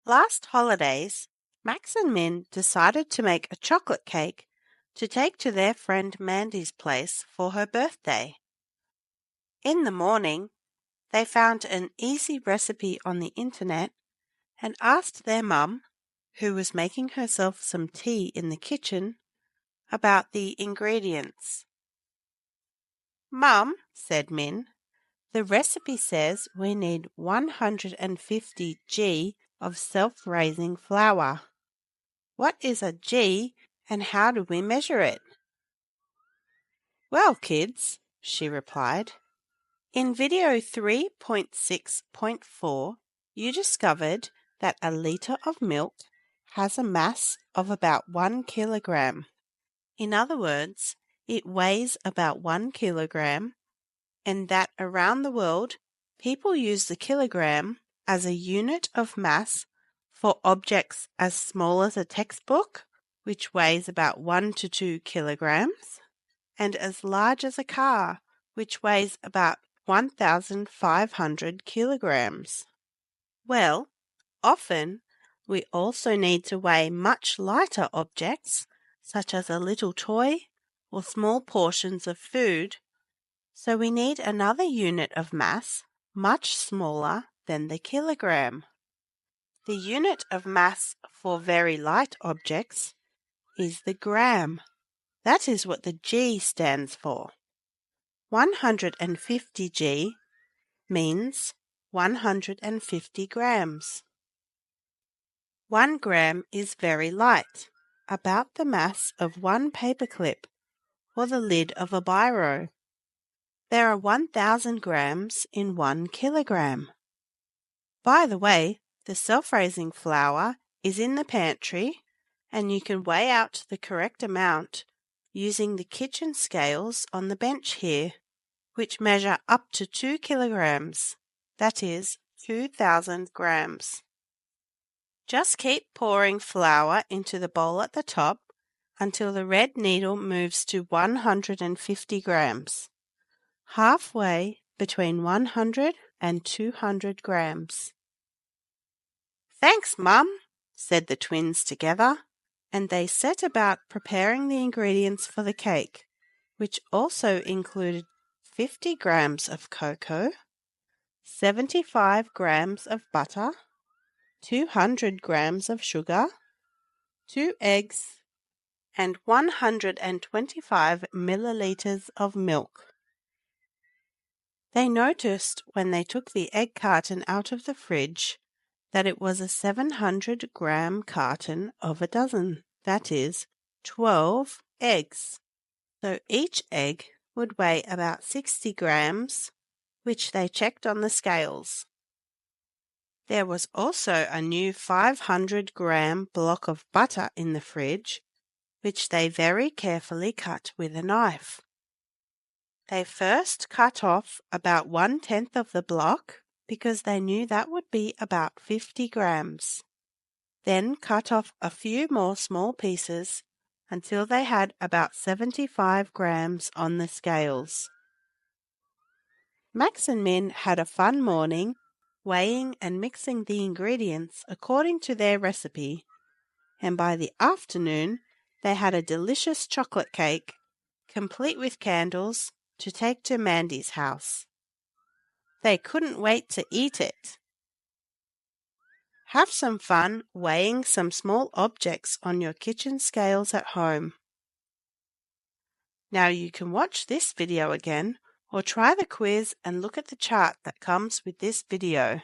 Last holidays, Max and Min decided to make a chocolate cake to take to their friend Mandy's place for her birthday. In the morning, they found an easy recipe on the internet and asked their mum, who was making herself some tea in the kitchen, about the ingredients. "Mum," said Min, "the recipe says we need 150 g of self-raising flour. What is a g and how do we measure it?" "Well, kids," she replied, "in video 3.6.4 you discovered that a litre of milk has a mass of about 1 kilogram. In other words, it weighs about 1 kilogram, and that around the world people use the kilogram as a unit of mass for objects as small as a textbook, which weighs about 1 to 2 kilograms, and as large as a car, which weighs about 1,500 kilograms. Well, often we also need to weigh much lighter objects, such as a little toy or small portions of food, so we need another unit of mass much smaller than the kilogram. The unit of mass for very light objects is the gram. That is what the G stands for. 150 G means 150 grams. 1 gram is very light, about the mass of one paperclip or the lid of a biro. There are 1,000 grams in 1 kilogram. By the way, the self-raising flour is in the pantry, and you can weigh out the correct amount using the kitchen scales on the bench here, which measure up to 2 kilograms, that is 2,000 grams. Just keep pouring flour into the bowl at the top until the red needle moves to 150 grams, halfway between 100 and 200 grams. "Thanks, Mum," said the twins together, and they set about preparing the ingredients for the cake, which also included 50 grams of cocoa, 75 grams of butter, 200 grams of sugar, 2 eggs, and 125 milliliters of milk. They noticed when they took the egg carton out of the fridge that it was a 700-gram carton of a dozen, that is, 12 eggs. So each egg would weigh about 60 grams, which they checked on the scales. There was also a new 500-gram block of butter in the fridge, which they very carefully cut with a knife. They first cut off about 1/10 of the block because they knew that would be about 50 grams. Then cut off a few more small pieces until they had about 75 grams on the scales. Max and Min had a fun morning, weighing and mixing the ingredients according to their recipe, and by the afternoon they had a delicious chocolate cake, complete with candles, to take to Mandy's house. They couldn't wait to eat it. Have some fun weighing some small objects on your kitchen scales at home. Now you can watch this video again or try the quiz and look at the chart that comes with this video.